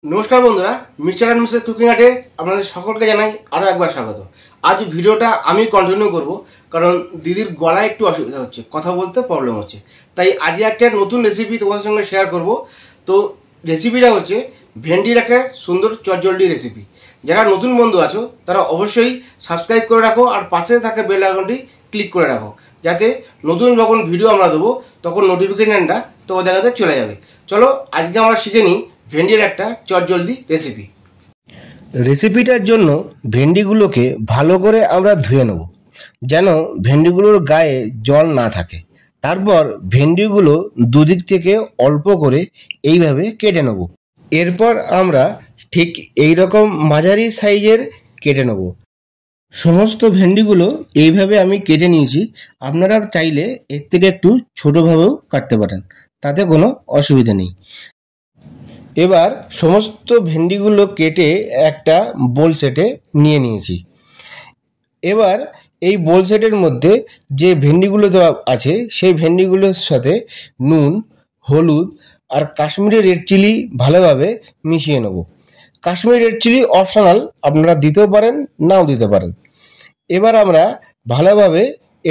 নমস্কার বন্ধুরা, mister and Mrs cooking আর্টে আপনাদের সকলকে জানাই আরও একবার স্বাগত। আজ ভিডিওটা আমি কন্টিনিউ করব, কারণ দিদির গলায় একটু অসুবিধা হচ্ছে, কথা বলতে প্রবলেম হচ্ছে। তাই আজকে একটা নতুন রেসিপি তোমাদের সঙ্গে শেয়ার করব। তো রেসিপিটা হচ্ছে ভেন্ডির একটা সুন্দর চটজলদি রেসিপি। যারা নতুন বন্ধু আছো তারা অবশ্যই সাবস্ক্রাইব করে রাখো আর পাশে থাকা বেল আইকনটি ক্লিক করে রাখো, যাতে নতুন যখন ভিডিও আমরা দেবো তখন নোটিফিকেশনটা তোমাদের কাছে চলে যাবে। চলো আজকে আমরা শিখে নিই ভেন্ডির একটা চটজলদি রেসিপি। রেসিপিটার জন্য ভেন্ডিগুলোকে ভালো করে আমরা ধুয়ে নেব, যেন ভেন্ডিগুলোর গায়ে জল না থাকে। তারপর ভেন্ডিগুলো দুদিক থেকে অল্প করে এইভাবে কেটে নেব। এরপর আমরা ঠিক এই রকম মাঝারি সাইজের কেটে নেব। সমস্ত ভেন্ডিগুলো এইভাবে আমি কেটে নিয়েছি। আপনারা চাইলে এর থেকে একটু ছোটোভাবেও কাটতে পারেন, তাতে কোনো অসুবিধা নেই। এবার সমস্ত ভেন্ডিগুলো কেটে একটা বোল সেটে নিয়ে নিয়েছি। এবার এই বোল সেটের মধ্যে যে ভেন্ডিগুলো দেওয়া আছে সেই ভেন্ডিগুলোর সাথে নুন, হলুদ আর কাশ্মীরি রেড চিলি ভালোভাবে মিশিয়ে নেব। কাশ্মীরি রেড চিলি অপশনাল, আপনারা দিতেও পারেন নাও দিতে পারেন। এবার আমরা ভালোভাবে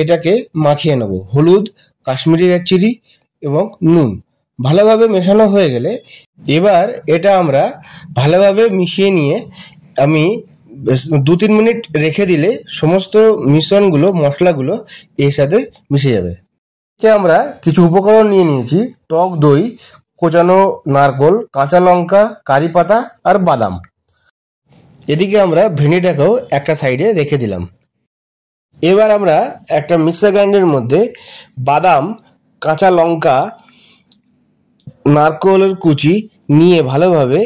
এটাকে মাখিয়ে নেব। হলুদ, কাশ্মীরি রেড চিলি এবং নুন ভালোভাবে মেশানো হয়ে গেলে এবার এটা আমরা ভালোভাবে মিশিয়ে নিয়ে আমি 2-3 মিনিট রেখে দিলে সমস্ত মিশ্রণগুলো, মশলাগুলো এর সাথে মিশে যাবে। আমরা কিছু উপকরণ নিয়ে নিয়েছি: টক দই, কোচানো নারকোল, কাঁচা লঙ্কা, কারি পাতা আর বাদাম। এদিকে আমরা ভেন্ডিটাকেও একটা সাইডে রেখে দিলাম। এবার আমরা একটা মিক্সার গ্রাইন্ডারের মধ্যে বাদাম, কাঁচা লঙ্কা, নারকোলের কুচি নিয়ে ভালোভাবে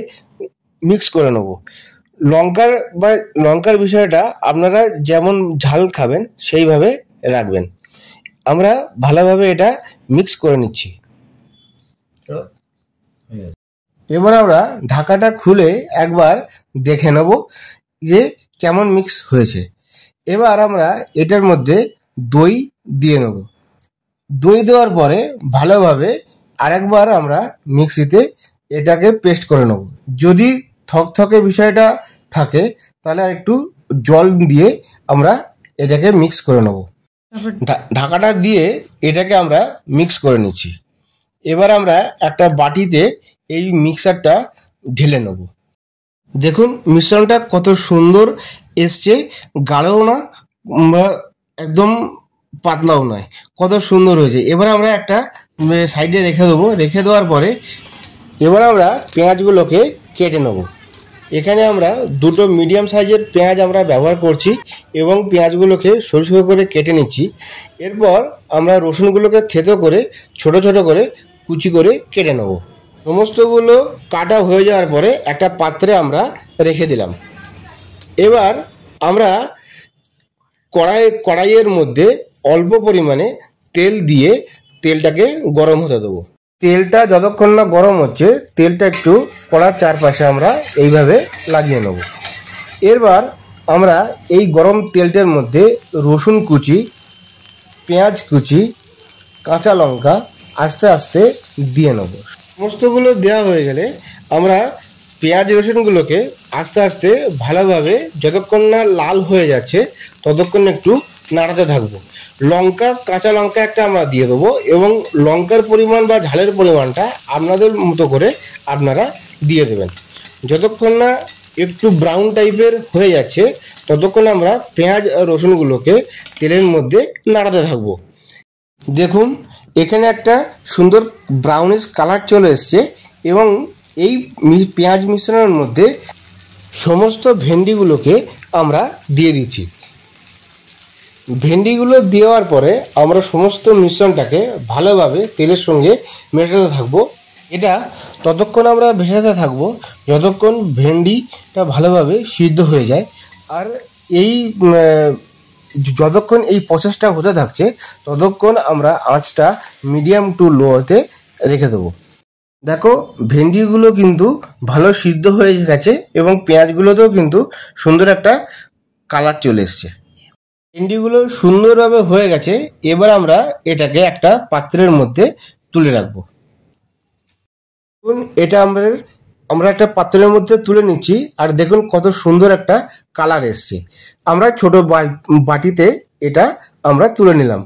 মিক্স করে নেব। লঙ্কার বিষয়টা আপনারা যেমন ঝাল খাবেন সেইভাবে রাখবেন। আমরা ভালোভাবে এটা মিক্স করে নিচ্ছি। এবার আমরা ঢাকাটা খুলে একবার দেখে নেব যে কেমন মিক্স হয়েছে। এবার আমরা এটার মধ্যে দই দিয়ে নেব। দই দেওয়ার পরে ভালোভাবে আরেকবার আমরা মিক্সিতে এটাকে পেস্ট করে নেব। যদি থকথকে বিষয়টা থাকে তাহলে আর একটু জল দিয়ে আমরা এটাকে মিক্স করে নেব। ঢাকাটা দিয়ে এটাকে আমরা মিক্স করে নিচ্ছি। এবার আমরা একটা বাটিতে এই মিক্সারটা ঢেলে নেব। দেখুন মিশ্রণটা কত সুন্দর এসছে, গাঢ়ও না বা একদম পাতলাও নয়, কত সুন্দর হয়েছে। এবার আমরা একটা সাইডে রেখে দেবো। রেখে দেওয়ার পরে এবার আমরা পেঁয়াজগুলোকে কেটে নেব। এখানে আমরা দুটো মিডিয়াম সাইজের পেঁয়াজ আমরা ব্যবহার করছি এবং পেঁয়াজগুলোকে সরু সরু করে কেটে নিচ্ছি। এরপর আমরা রসুনগুলোকে থেতো করে ছোট ছোট করে কুচি করে কেটে নেব। সমস্তগুলো কাটা হয়ে যাওয়ার পরে একটা পাত্রে আমরা রেখে দিলাম। এবার আমরা কড়াইয়ের মধ্যে অল্প পরিমাণে তেল দিয়ে তেলটাকে গরম হতে দেবো। তেলটা যতক্ষণ না গরম হচ্ছে তেলটা একটু কড়ার চারপাশে আমরা এইভাবে লাগিয়ে নেব। এরপর আমরা এই গরম তেলটার মধ্যে রসুন কুচি, পেঁয়াজ কুচি, কাঁচা লঙ্কা আস্তে আস্তে দিয়ে নেব। সমস্তগুলো দেওয়া হয়ে গেলে আমরা পেঁয়াজ রসুনগুলোকে আস্তে আস্তে ভালোভাবে যতক্ষণ না লাল হয়ে যাচ্ছে ততক্ষণ একটু নাড়াতে থাকবো। কাঁচা লঙ্কা একটা আমরা দিয়ে দেবো এবং লঙ্কার পরিমাণ বা ঝালের পরিমাণটা আপনাদের মতো করে আপনারা দিয়ে দেবেন। যতক্ষণ না একটু ব্রাউন টাইপের হয়ে যাচ্ছে ততক্ষণ আমরা পেঁয়াজ আর রসুনগুলোকে তেলের মধ্যে নাড়াতে থাকবো। দেখুন এখানে একটা সুন্দর ব্রাউনিশ কালার চলে এসছে এবং এই পেঁয়াজ মিশ্রণের মধ্যে সমস্ত ভেন্ডিগুলোকে আমরা দিয়ে দিচ্ছি। ভেন্ডিগুলো দেওয়ার পরে আমরা সমস্ত মিশ্রণটাকে ভালোভাবে তেলের সঙ্গে মেশাতে থাকবো। এটা ততক্ষণ আমরা ভেসাতে থাকবো যতক্ষণ ভেন্ডিটা ভালোভাবে সিদ্ধ হয়ে যায়। আর যতক্ষণ এই প্রসেসটা হতে থাকছে ততক্ষণ আমরা আঁচটা মিডিয়াম টু লোতে রেখে দেবো। দেখো ভেন্ডিগুলো কিন্তু ভালো সিদ্ধ হয়ে গেছে এবং পেঁয়াজগুলোতেও কিন্তু সুন্দর একটা কালার চলে এসছে। ভেন্ডিগুলো সুন্দরভাবে হয়ে গেছে। এবার আমরা এটাকে একটা পাত্রের মধ্যে তুলে রাখবো। এটা আমাদের আমরা একটা পাত্রের মধ্যে তুলে নিচ্ছি, আর দেখুন কত সুন্দর একটা কালার এসছে। আমরা ছোট বাটিতে এটা আমরা তুলে নিলাম।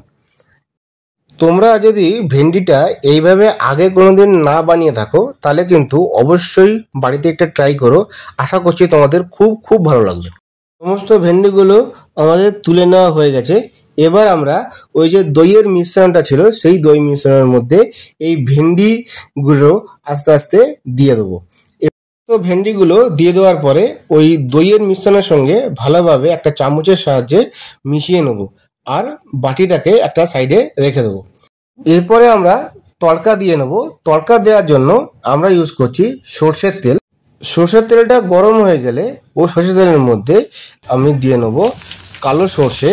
তোমরা যদি ভেন্ডিটা এইভাবে আগে কোনোদিন না বানিয়ে থাকো তাহলে কিন্তু অবশ্যই বাড়িতে একটা ট্রাই করো। আশা করছি তোমাদের খুব খুব ভালো লাগবে। সমস্ত ভেন্ডিগুলো আমাদের তুলে নেওয়া হয়ে গেছে। এবার আমরা ওই যে দইয়ের মিশ্রণটা ছিল সেই দই মিশ্রণের মধ্যে এই ভেন্ডিগুলো আস্তে আস্তে দিয়ে দেবো। তো ভেন্ডিগুলো দিয়ে দেওয়ার পরে ওই দইয়ের মিশ্রণের সঙ্গে ভালোভাবে একটা চামচের সাহায্যে মিশিয়ে নেবো, আর বাটিটাকে একটা সাইডে রেখে দেবো। এরপরে আমরা তড়কা দিয়ে নেব। তড়কা দেওয়ার জন্য আমরা ইউজ করছি সর্ষের তেল। সর্ষের তেলটা গরম হয়ে গেলে ও সর্ষের তেলের মধ্যে আমি দিয়ে নেব কালো সর্ষে,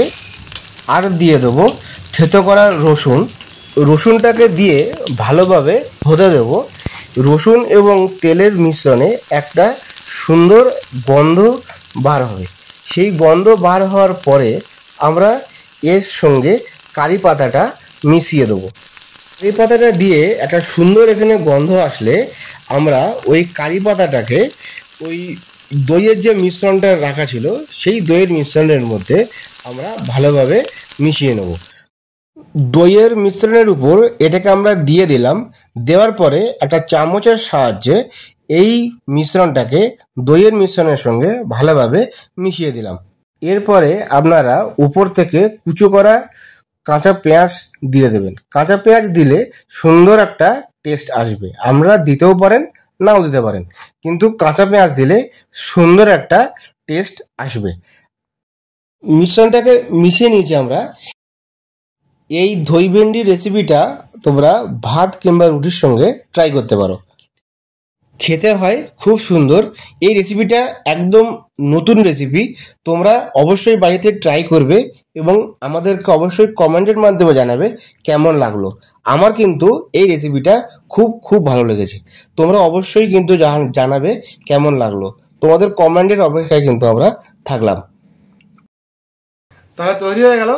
আর দিয়ে দেবো থেতো করা রসুন। রসুনটাকে দিয়ে ভালোভাবে হতে দেব। রসুন এবং তেলের মিশ্রণে একটা সুন্দর গন্ধ বার হবে। সেই গন্ধ বার হওয়ার পরে আমরা এর সঙ্গে কারি পাতাটা মিশিয়ে দেবো। কারি পাতাটা দিয়ে একটা সুন্দর এখানে গন্ধ আসলে আমরা ওই কারি পাতাটাকে ওই দইয়ের যে মিশ্রণটা রাখা ছিল সেই দইয়ের মিশ্রণের মধ্যে আমরা ভালোভাবে মিশিয়ে নেব। দইয়ের মিশ্রণের উপর এটাকে আমরা দিয়ে দিলাম। দেওয়ার পরে একটা চামচের সাহায্যে এই মিশ্রণটাকে দইয়ের মিশ্রণের সঙ্গে ভালোভাবে মিশিয়ে দিলাম। এরপরে আপনারা উপর থেকে কুচো করা কাঁচা পেঁয়াজ দিয়ে দেবেন। কাঁচা পেঁয়াজ দিলে সুন্দর একটা টেস্ট আসবে। আমরা দিতেও পারেন, নাও দিতে পারেন, কিন্তু কাঁচা পেঁয়াজ দিলে সুন্দর একটা টেস্ট আসবে। মিশ্রণটাকে মিশিয়ে নিয়েছি আমরা। এই দই ভেন্ডি রেসিপিটা তোমরা ভাত কিংবা রুটির সঙ্গে ট্রাই করতে পারো, খেতে হয় খুব সুন্দর। এই রেসিপিটা একদম নতুন রেসিপি, তোমরা অবশ্যই বাড়িতে ট্রাই করবে এবং আমাদেরকে অবশ্যই কমেন্টের মাধ্যমে জানাবে কেমন লাগলো। আমার কিন্তু এই রেসিপিটা খুব খুব ভালো লেগেছে। তোমরা অবশ্যই কিন্তু জানাবে কেমন লাগলো। তোমাদের কমেন্টের অপেক্ষায় কিন্তু আমরা থাকলাম। তাহলে তৈরি হয়ে গেল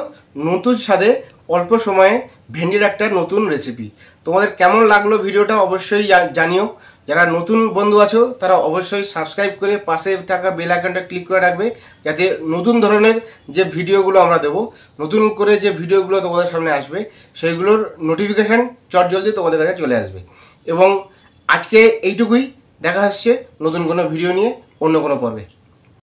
নতুন স্বাদে অল্প সময়ে ভেন্ডির একটা নতুন রেসিপি। তোমাদের কেমন লাগলো ভিডিওটা অবশ্যই জানিও। যারা নতুন বন্ধু আছো তারা অবশ্যই সাবস্ক্রাইব করে পাশে থাকা বেল আইকনটা ক্লিক করে রাখবে, যাতে নতুন ধরনের যে ভিডিওগুলো আমরা দেবো, নতুন করে যে ভিডিওগুলো তোমাদের সামনে আসবে সেইগুলোর নোটিফিকেশান চটজলদি তোমাদের কাছে চলে আসবে। এবং আজকে এইটুকুই, দেখা হচ্ছে নতুন কোনো ভিডিও নিয়ে অন্য কোনো পর্বে।